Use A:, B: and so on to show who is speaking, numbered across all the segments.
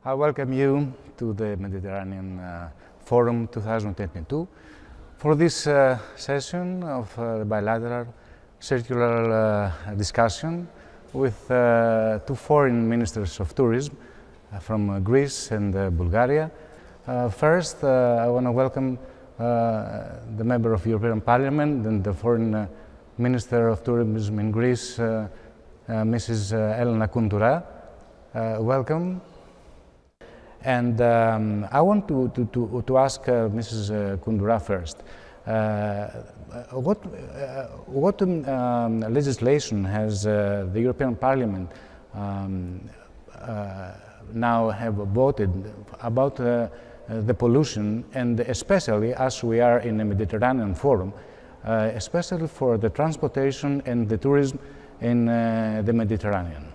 A: I welcome you to the Mediterranean Forum 2022 for this session of bilateral circular discussion with two foreign ministers of tourism from Greece and Bulgaria. First, I want to welcome the member of European Parliament and the foreign minister of tourism in Greece, Mrs. Elena Kountoura. Welcome. And I want to ask Mrs. Kountoura first. What legislation has the European Parliament now have voted about the pollution, and especially as we are in a Mediterranean forum, especially for the transportation and the tourism in the Mediterranean?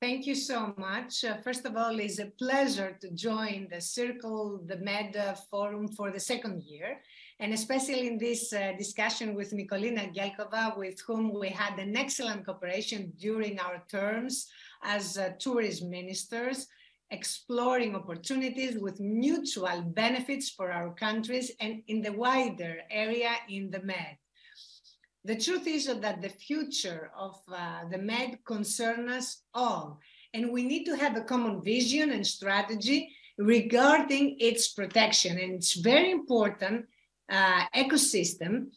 B: Thank you so much. First of all, it's a pleasure to join the Med Forum for the second year, and especially in this discussion with Nikolina Agelnova, with whom we had an excellent cooperation during our terms as tourism ministers, exploring opportunities with mutual benefits for our countries and in the wider area in the Med. The truth is that the future of the Med concerns us all, and we need to have a common vision and strategy regarding its protection. And it's very important ecosystem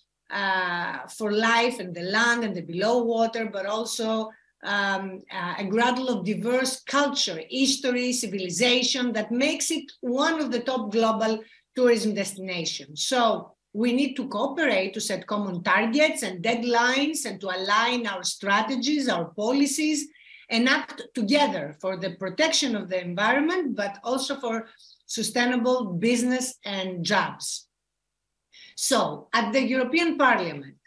B: for life and the land and the below water, but also a graddle of diverse culture, history, civilization that makes it one of the top global tourism destinations. So we need to cooperate to set common targets and deadlines and to align our strategies, our policies, and act together for the protection of the environment, but also for sustainable business and jobs. So at the European Parliament,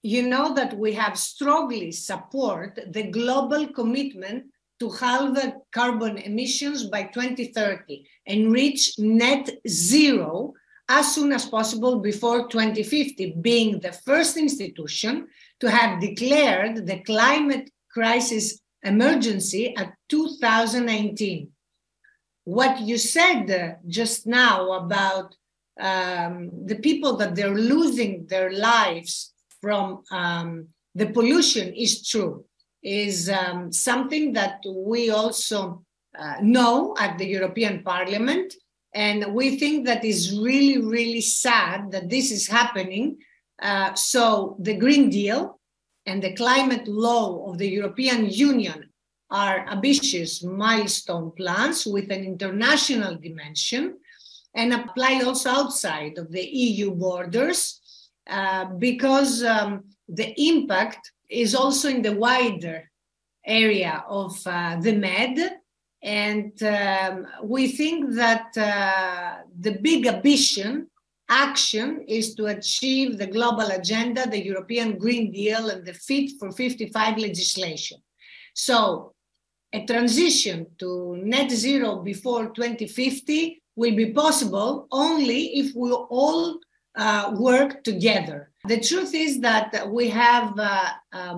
B: you know that we have strongly support the global commitment to halve carbon emissions by 2030 and reach net zero as soon as possible before 2050, being the first institution to have declared the climate crisis emergency at 2019. What you said just now about the people that they're losing their lives from the pollution is true, is something that we also know at the European Parliament. And we think that is really, really sad that this is happening. So the Green Deal and the climate law of the European Union are ambitious milestone plans with an international dimension and apply also outside of the EU borders because the impact is also in the wider area of the Med. And we think that the big ambition action is to achieve the global agenda, the European Green Deal, and the Fit for 55 legislation. So a transition to net zero before 2050 will be possible only if we all work together. The truth is that we have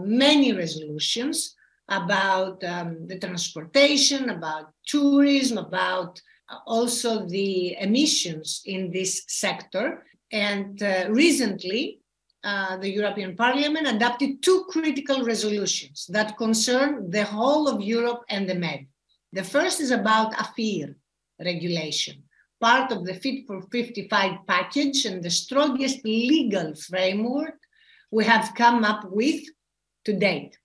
B: many resolutions about the transportation, about tourism, about also the emissions in this sector. And recently, the European Parliament adopted two critical resolutions that concern the whole of Europe and the Med. The first is about AFIR regulation, part of the Fit for 55 package and the strongest legal framework we have come up with to date.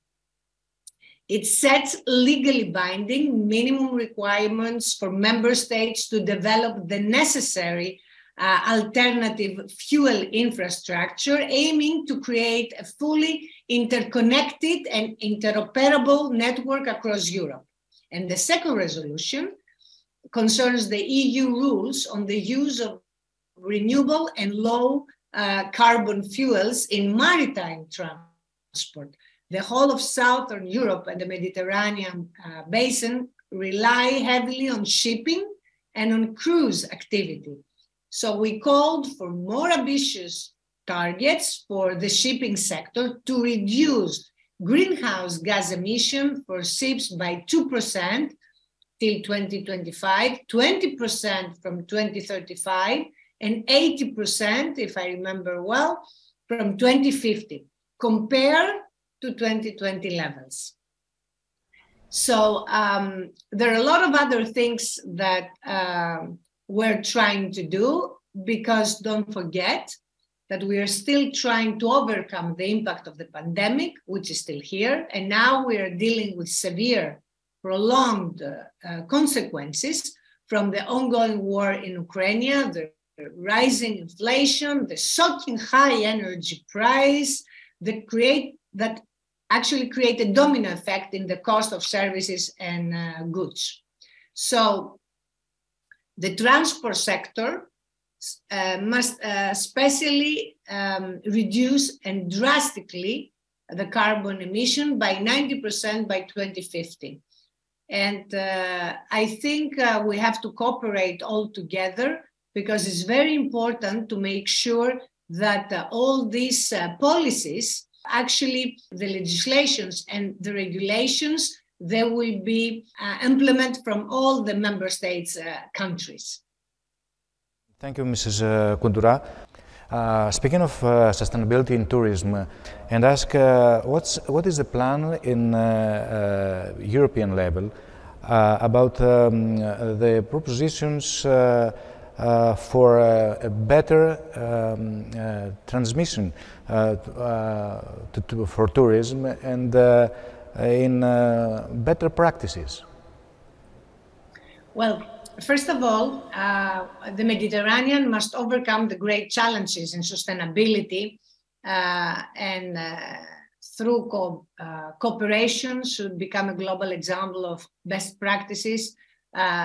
B: It sets legally binding minimum requirements for member states to develop the necessary alternative fuel infrastructure, aiming to create a fully interconnected and interoperable network across Europe. And the second resolution concerns the EU rules on the use of renewable and low carbon fuels in maritime transport. The whole of Southern Europe and the Mediterranean basin rely heavily on shipping and on cruise activity. So we called for more ambitious targets for the shipping sector to reduce greenhouse gas emission for ships by 2% till 2025, 20% from 2035, and 80%, if I remember well, from 2050, compared to 2020 levels. So there are a lot of other things that we're trying to do, because don't forget that we are still trying to overcome the impact of the pandemic, which is still here. And now we are dealing with severe, prolonged consequences from the ongoing war in Ukraine, the rising inflation, the shocking high energy price that actually create a domino effect in the cost of services and goods. So the transport sector must especially reduce and drastically the carbon emission by 90% by 2050. And I think we have to cooperate all together, because it's very important to make sure that all these policies, actually the legislations and the regulations, they will be implemented from all the member states' countries.
A: Thank you, Mrs. Kountoura. Speaking of sustainability in tourism, and ask what is the plan in European level about the propositions for a better transmission for tourism and in better practices?
B: Well, first of all, the Mediterranean must overcome the great challenges in sustainability and through cooperation should become a global example of best practices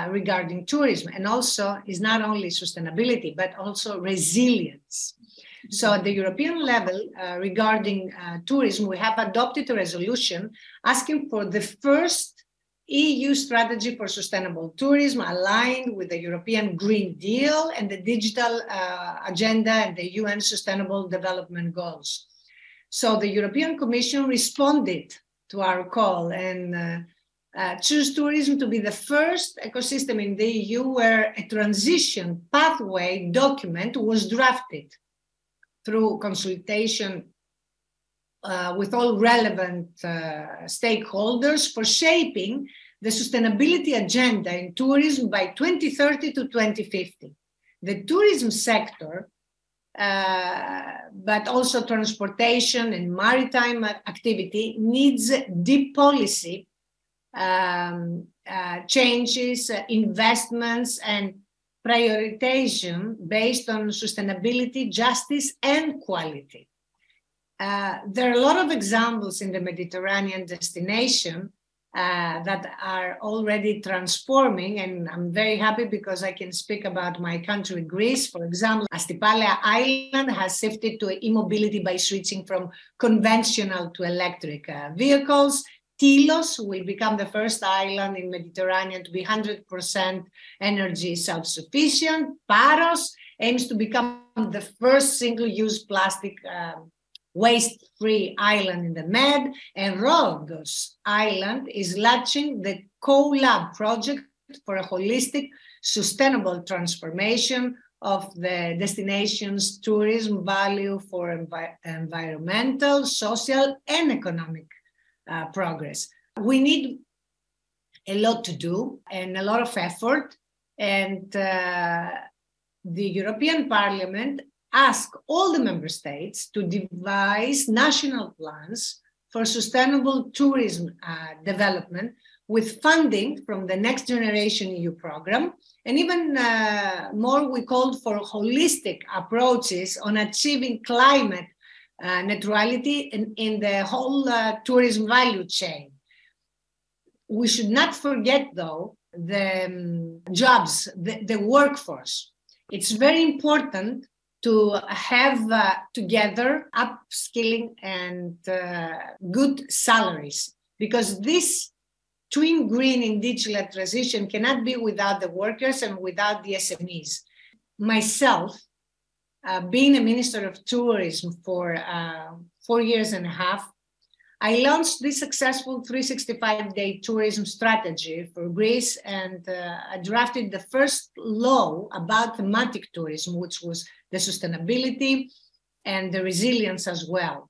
B: regarding tourism, and also is not only sustainability, but also resilience. So at the European level, regarding tourism, we have adopted a resolution asking for the first EU strategy for sustainable tourism aligned with the European Green Deal and the digital agenda and the UN Sustainable Development Goals. So the European Commission responded to our call and choose tourism to be the first ecosystem in the EU where a transition pathway document was drafted through consultation with all relevant stakeholders for shaping the sustainability agenda in tourism by 2030 to 2050. The tourism sector, but also transportation and maritime activity, needs deep policy changes, investments, and prioritization based on sustainability, justice, and quality. There are a lot of examples in the Mediterranean destination that are already transforming, and I'm very happy because I can speak about my country, Greece. For example, Astipalea Island has shifted to e-mobility by switching from conventional to electric vehicles. Tilos will become the first island in Mediterranean to be 100% energy self-sufficient. Paros aims to become the first single-use plastic waste-free island in the Med, and Rhodos Island is launching the CoLab project for a holistic, sustainable transformation of the destination's tourism value for environmental, social, and economic progress. We need a lot to do and a lot of effort, and the European Parliament asked all the member states to devise national plans for sustainable tourism development with funding from the Next Generation EU program, and even more, we called for holistic approaches on achieving climate neutrality in the whole tourism value chain. We should not forget, though, the jobs, the workforce. It's very important to have together upskilling and good salaries, because this twin green and digital transition cannot be without the workers and without the SMEs. Myself, being a Minister of Tourism for 4.5 years, I launched this successful 365-day tourism strategy for Greece, and I drafted the first law about thematic tourism, which was the sustainability and the resilience as well.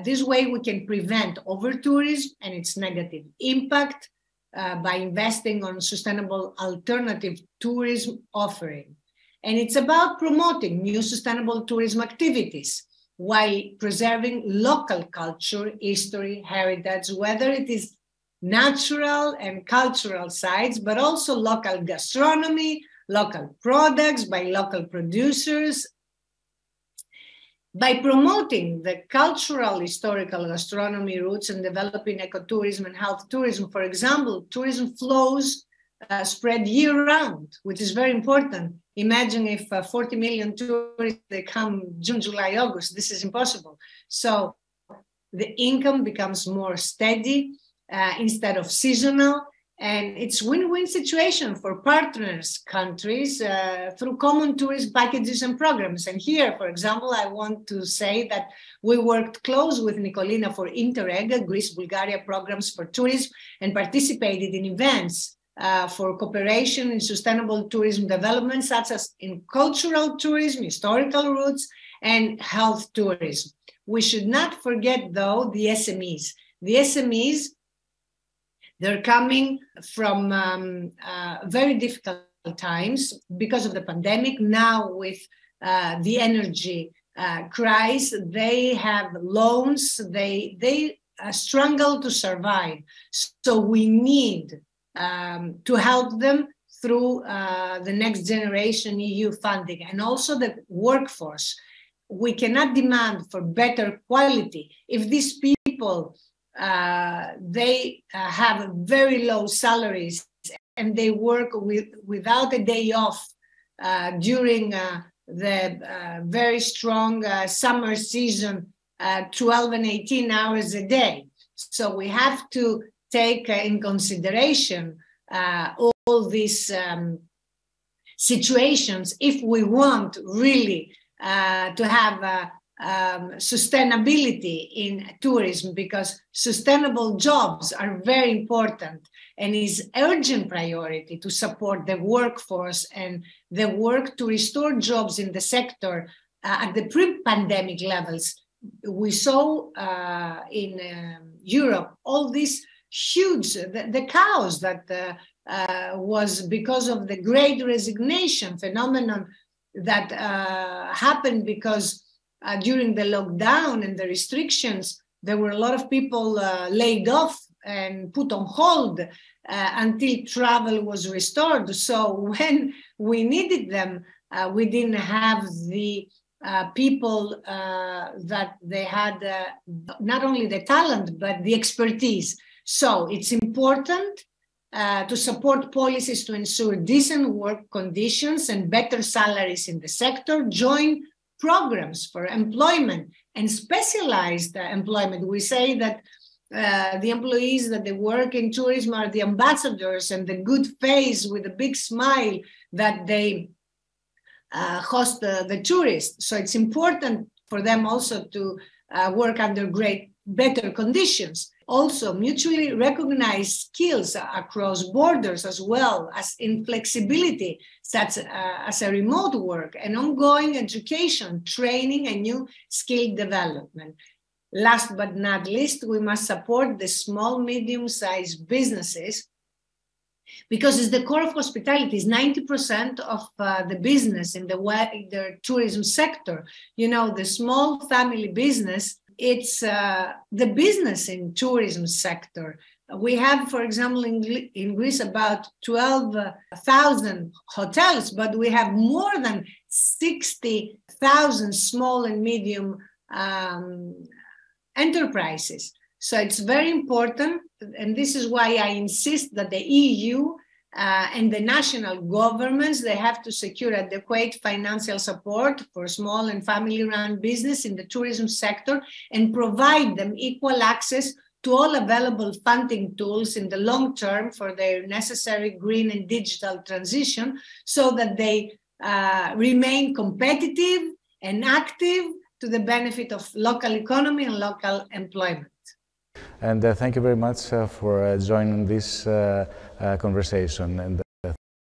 B: This way we can prevent over-tourism and its negative impact by investing on sustainable alternative tourism offering. And it's about promoting new sustainable tourism activities while preserving local culture, history, heritage, whether it is natural and cultural sites, but also local gastronomy, local products by local producers. By promoting the cultural, historical gastronomy routes and developing ecotourism and health tourism, for example, tourism flows spread year-round, which is very important. Imagine if 40 million tourists, they come June, July, August. This is impossible. So the income becomes more steady instead of seasonal. And it's win-win situation for partners countries through common tourist packages and programs. And here, for example, I want to say that we worked close with Nikolina for Interreg, Greece-Bulgaria programs for tourism, and participated in events for cooperation in sustainable tourism development, such as in cultural tourism, historical routes, and health tourism. We should not forget, though, the SMEs. The SMEs, they're coming from very difficult times because of the pandemic. Now with the energy crisis, they have loans, they struggle to survive. So we need to help them through the Next Generation EU funding, and also the workforce. We cannot demand for better quality if these people they have very low salaries and they work without a day off during the very strong summer season, 12 and 18 hours a day. So we have to take in consideration all these situations if we want really to have sustainability in tourism, because sustainable jobs are very important and is urgent priority to support the workforce and the work to restore jobs in the sector at the pre-pandemic levels. We saw in Europe all these huge, the chaos that was because of the great resignation phenomenon that happened because during the lockdown and the restrictions, there were a lot of people laid off and put on hold until travel was restored. So when we needed them, we didn't have the people that they had, not only the talent, but the expertise. So it's important to support policies to ensure decent work conditions and better salaries in the sector, join programs for employment and specialized employment. We say that the employees that they work in tourism are the ambassadors and the good face with a big smile that they host the tourists. So it's important for them also to work under better conditions. Also, mutually recognized skills across borders as well as in flexibility, such as a remote work and ongoing education, training, and new skill development. Last but not least, we must support the small, medium-sized businesses because it's the core of hospitality. It's 90% of the business in the tourism sector. You know, the small family business, it's the business in tourism sector. We have, for example, in Greece about 12,000 hotels, but we have more than 60,000 small and medium enterprises. So it's very important, and this is why I insist that the EU and the national governments, they have to secure adequate financial support for small and family-run business in the tourism sector and provide them equal access to all available funding tools in the long term for their necessary green and digital transition so that they remain competitive and active to the benefit of local economy and local employment.
A: And thank you very much for joining this conversation. And